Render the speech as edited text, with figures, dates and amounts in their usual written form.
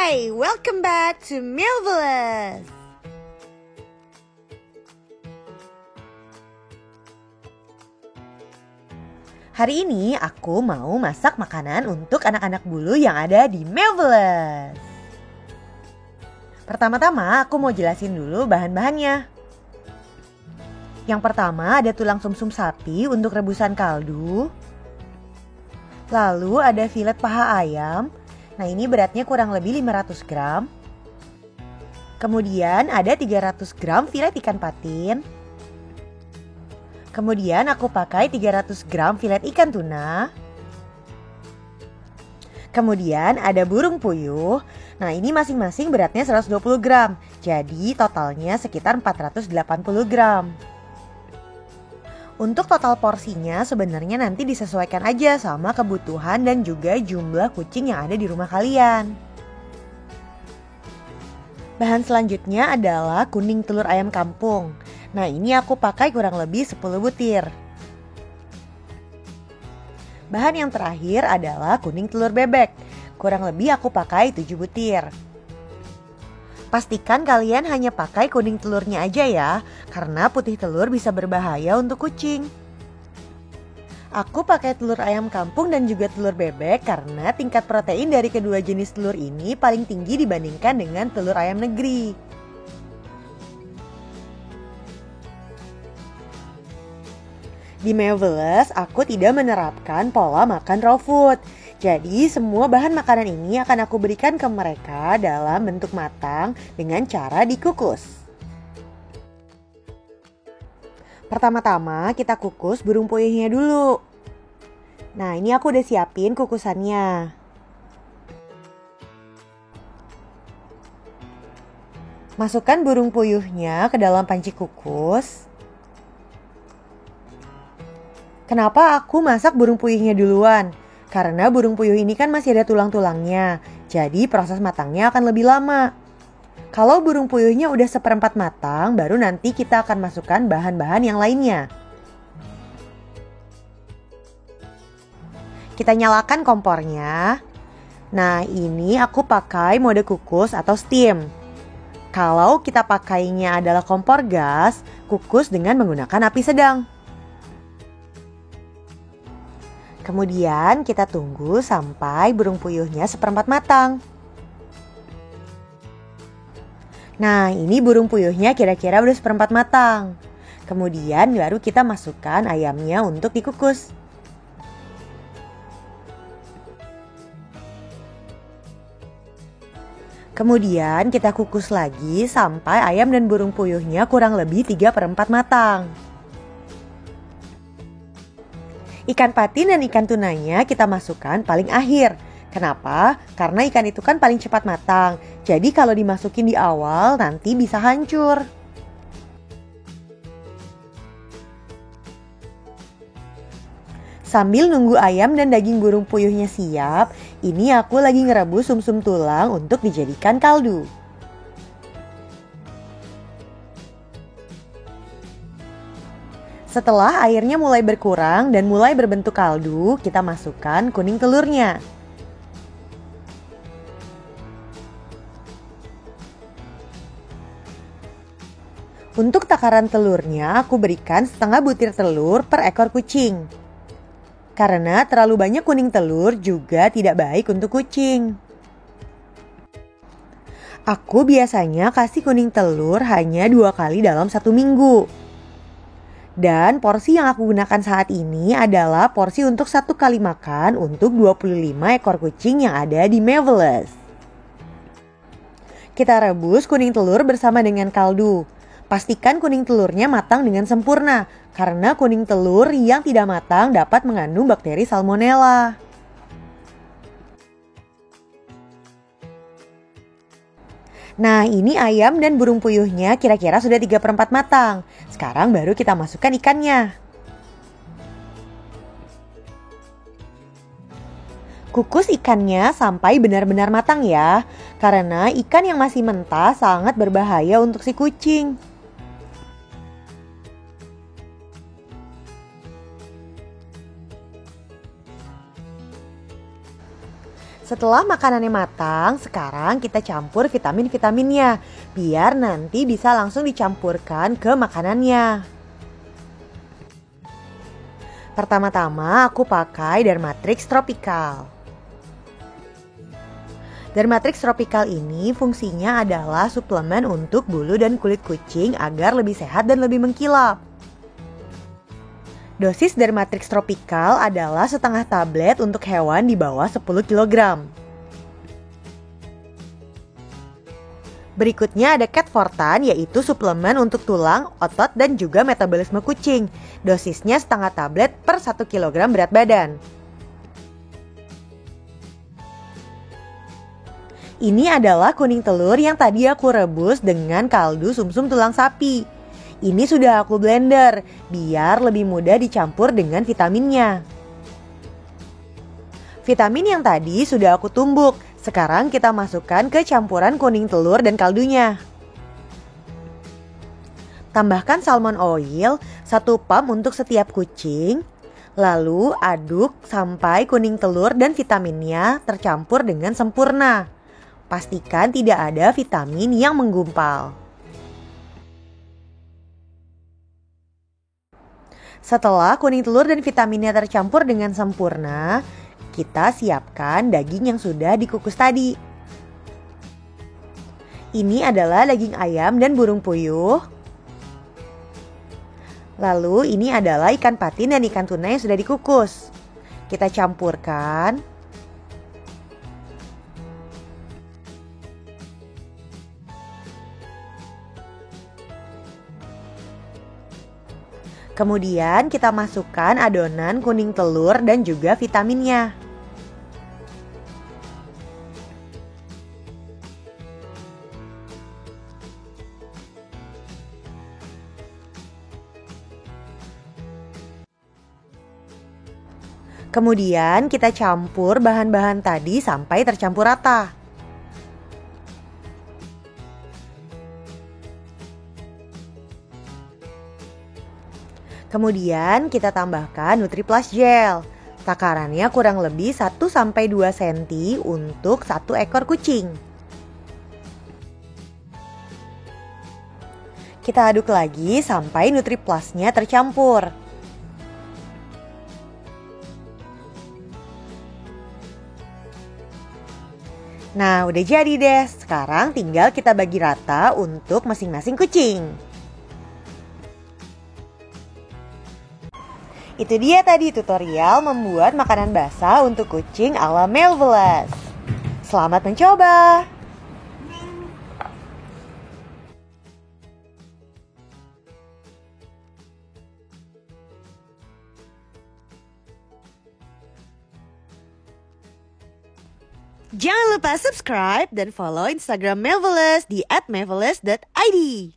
Hai, welcome back to Milvelous. Hari ini aku mau masak makanan untuk anak-anak bulu yang ada di Milvelous. Pertama-tama aku mau jelasin dulu bahan-bahannya. Yang pertama ada tulang sumsum sapi untuk rebusan kaldu. Lalu ada filet paha ayam. Nah ini beratnya kurang lebih 500 gram. Kemudian ada 300 gram filet ikan patin. Kemudian aku pakai 300 gram filet ikan tuna. Kemudian ada burung puyuh. Nah ini masing-masing beratnya 120 gram. Jadi totalnya sekitar 480 gram. Untuk total porsinya sebenarnya nanti disesuaikan aja sama kebutuhan dan juga jumlah kucing yang ada di rumah kalian. Bahan selanjutnya adalah kuning telur ayam kampung. Nah ini aku pakai kurang lebih 10 butir. Bahan yang terakhir adalah kuning telur bebek. Kurang lebih aku pakai 7 butir. Pastikan kalian hanya pakai kuning telurnya aja ya, karena putih telur bisa berbahaya untuk kucing. Aku pakai telur ayam kampung dan juga telur bebek karena tingkat protein dari kedua jenis telur ini paling tinggi dibandingkan dengan telur ayam negeri. Di Milvelous, aku tidak menerapkan pola makan raw food. Jadi semua bahan makanan ini akan aku berikan ke mereka dalam bentuk matang dengan cara dikukus. Pertama-tama kita kukus burung puyuhnya dulu. Nah ini aku udah siapin kukusannya. Masukkan burung puyuhnya ke dalam panci kukus. Kenapa aku masak burung puyuhnya duluan? Karena burung puyuh ini kan masih ada tulang-tulangnya, jadi proses matangnya akan lebih lama. Kalau burung puyuhnya udah seperempat matang, baru nanti kita akan masukkan bahan-bahan yang lainnya. Kita nyalakan kompornya. Nah ini aku pakai mode kukus atau steam. Kalau kita pakainya adalah kompor gas, kukus dengan menggunakan api sedang. Kemudian kita tunggu sampai burung puyuhnya seperempat matang. Nah ini burung puyuhnya kira-kira udah seperempat matang. Kemudian baru kita masukkan ayamnya untuk dikukus. Kemudian kita kukus lagi sampai ayam dan burung puyuhnya kurang lebih 3/4 matang. Ikan patin dan ikan tunanya kita masukkan paling akhir. Kenapa? Karena ikan itu kan paling cepat matang. Jadi kalau dimasukin di awal nanti bisa hancur. Sambil nunggu ayam dan daging burung puyuhnya siap, ini aku lagi ngerebus sumsum tulang untuk dijadikan kaldu. Setelah airnya mulai berkurang dan mulai berbentuk kaldu, kita masukkan kuning telurnya. Untuk takaran telurnya, aku berikan setengah butir telur per ekor kucing. Karena terlalu banyak kuning telur juga tidak baik untuk kucing. Aku biasanya kasih kuning telur hanya 2 kali dalam 1 minggu. Dan porsi yang aku gunakan saat ini adalah porsi untuk 1 kali makan untuk 25 ekor kucing yang ada di Milvelous. Kita rebus kuning telur bersama dengan kaldu. Pastikan kuning telurnya matang dengan sempurna, karena kuning telur yang tidak matang dapat mengandung bakteri salmonella. Nah ini ayam dan burung puyuhnya kira-kira sudah 3/4 matang. Sekarang baru kita masukkan ikannya. Kukus ikannya sampai benar-benar matang ya. Karena ikan yang masih mentah sangat berbahaya untuk si kucing. Setelah makanannya matang, sekarang kita campur vitamin-vitaminnya biar nanti bisa langsung dicampurkan ke makanannya. Pertama-tama aku pakai Dermatrix Tropical. Dermatrix Tropical ini fungsinya adalah suplemen untuk bulu dan kulit kucing agar lebih sehat dan lebih mengkilap. Dosis Dermatrix Tropical adalah setengah tablet untuk hewan di bawah 10 kg. Berikutnya ada Cat Fortan, yaitu suplemen untuk tulang, otot, dan juga metabolisme kucing. Dosisnya setengah tablet per 1 kg berat badan. Ini adalah kuning telur yang tadi aku rebus dengan kaldu sumsum tulang sapi. Ini sudah aku blender biar lebih mudah dicampur dengan vitaminnya. Vitamin yang tadi sudah aku tumbuk. Sekarang kita masukkan ke campuran kuning telur dan kaldunya. Tambahkan salmon oil 1 pump untuk setiap kucing. Lalu aduk sampai kuning telur dan vitaminnya tercampur dengan sempurna. Pastikan tidak ada vitamin yang menggumpal. Setelah kuning telur dan vitaminnya tercampur dengan sempurna, kita siapkan daging yang sudah dikukus tadi. Ini adalah daging ayam dan burung puyuh. Lalu ini adalah ikan patin dan ikan tuna yang sudah dikukus. Kita campurkan. Kemudian kita masukkan adonan kuning telur dan juga vitaminnya. Kemudian kita campur bahan-bahan tadi sampai tercampur rata. Kemudian kita tambahkan NutriPlus Gel. Takarannya kurang lebih 1-2 cm untuk 1 ekor kucing. Kita aduk lagi sampai NutriPlusnya tercampur. Nah, udah jadi deh. Sekarang tinggal kita bagi rata untuk masing-masing kucing. Itu dia tadi tutorial membuat makanan basah untuk kucing ala Melvulus. Selamat mencoba! Jangan lupa subscribe dan follow Instagram Melvulus di @melvulus.id.